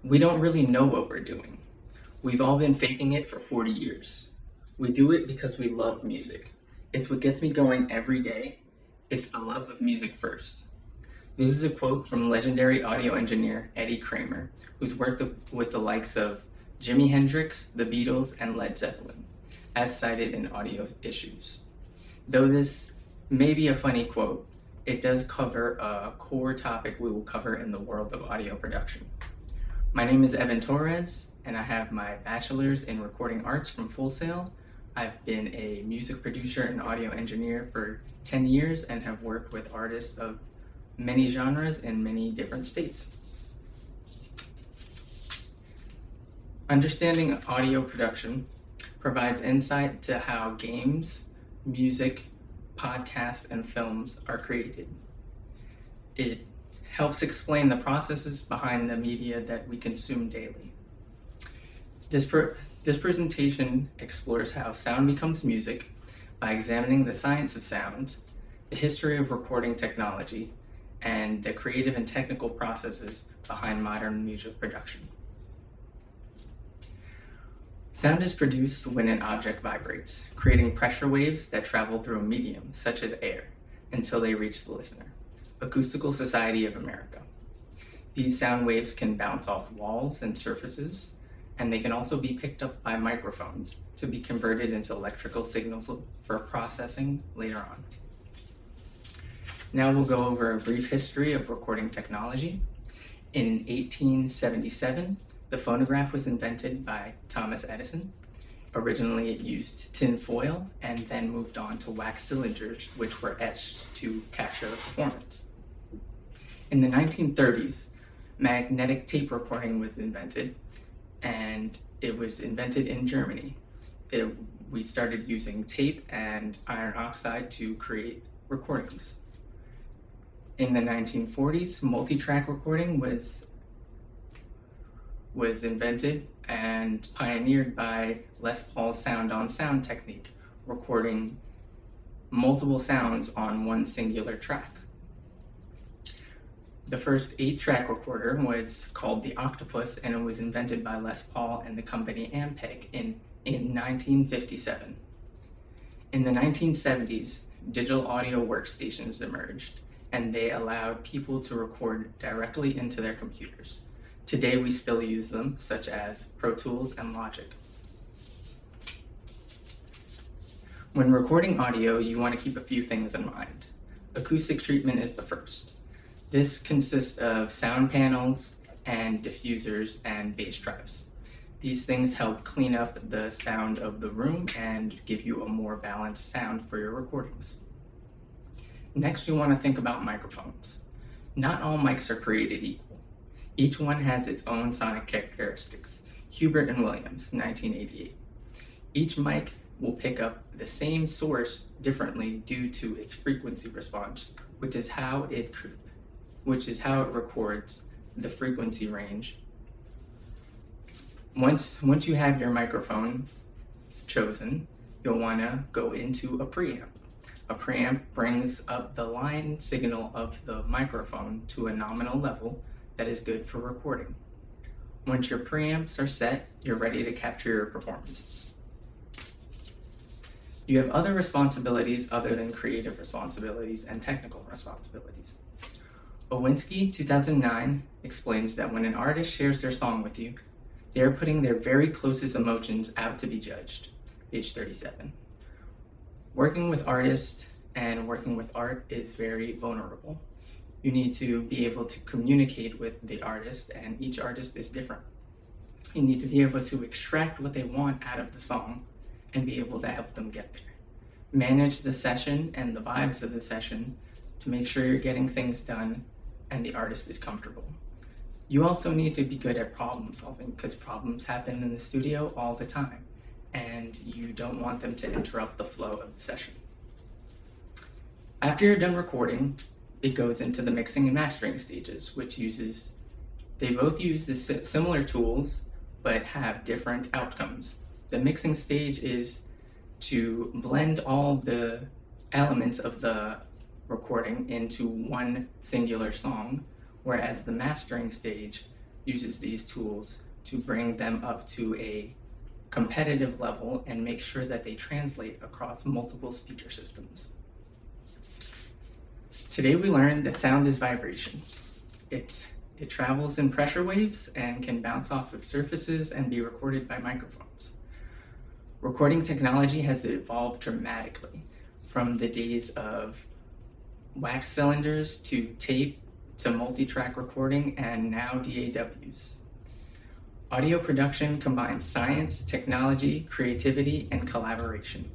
We don't really know what we're doing. We've all been faking it for 40 years. We do it because we love music. It's what gets me going every day. It's the love of music first. This is a quote from legendary audio engineer Eddie Kramer, who's worked with the likes of Jimi Hendrix, the Beatles, and Led Zeppelin, as cited in Audio Issues. Though this may be a funny quote, it does cover a core topic we will cover in the world of audio production. My name is Evan Torres, and I have my bachelor's in recording arts from Full Sail. I've been a music producer and audio engineer for 10 years and have worked with artists of many genres in many different states. Understanding audio production provides insight to how games, music, podcasts, and films are created. It helps explain the processes behind the media that we consume daily. This presentation explores how sound becomes music by examining the science of sound, the history of recording technology, and the creative and technical processes behind modern music production. Sound is produced when an object vibrates, creating pressure waves that travel through a medium, such as air, until they reach the listener. Acoustical Society of America. These sound waves can bounce off walls and surfaces, and they can also be picked up by microphones to be converted into electrical signals for processing later on. Now we'll go over a brief history of recording technology. In 1877, the phonograph was invented by Thomas Edison. Originally, it used tin foil and then moved on to wax cylinders, which were etched to capture the performance. In the 1930s, magnetic tape recording was invented, and it was invented in Germany. We started using tape and iron oxide to create recordings. In the 1940s, multi-track recording was invented and pioneered by Les Paul's sound-on-sound technique, recording multiple sounds on one singular track. The first 8-track recorder was called the Octopus, and it was invented by Les Paul and the company Ampeg in 1957. In the 1970s, digital audio workstations emerged, and they allowed people to record directly into their computers. Today, we still use them, such as Pro Tools and Logic. When recording audio, you want to keep a few things in mind. Acoustic treatment is the first. This consists of sound panels and diffusers and bass drives. These things help clean up the sound of the room and give you a more balanced sound for your recordings. Next, you want to think about microphones. Not all mics are created equal. Each one has its own sonic characteristics. Hubert and Williams, 1988. Each mic will pick up the same source differently due to its frequency response, which is how it records the frequency range. Once you have your microphone chosen, you'll want to go into a preamp. A preamp brings up the line signal of the microphone to a nominal level that is good for recording. Once your preamps are set, you're ready to capture your performances. You have other responsibilities other than creative responsibilities and technical responsibilities. Owinski, 2009, explains that when an artist shares their song with you, they are putting their very closest emotions out to be judged, page 37. Working with artists and working with art is very vulnerable. You need to be able to communicate with the artist, and each artist is different. You need to be able to extract what they want out of the song and be able to help them get there. Manage the session and the vibes of the session to make sure you're getting things done and the artist is comfortable. You also need to be good at problem solving, because problems happen in the studio all the time, and you don't want them to interrupt the flow of the session. After you're done recording, it goes into the mixing and mastering stages, they both use the similar tools, but have different outcomes. The mixing stage is to blend all the elements of the recording into one singular song, whereas the mastering stage uses these tools to bring them up to a competitive level and make sure that they translate across multiple speaker systems. Today we learned that sound is vibration. It travels in pressure waves and can bounce off of surfaces and be recorded by microphones. Recording technology has evolved dramatically, from the days of wax cylinders to tape to multi-track recording and now DAWs. Audio production combines science, technology, creativity, and collaboration.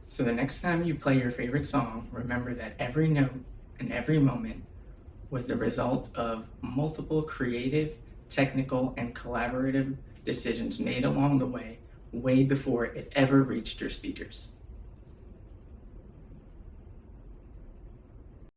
So the next time you play your favorite song, remember that every note and every moment was the result of multiple creative, technical, and collaborative decisions made along the way before it ever reached your speakers.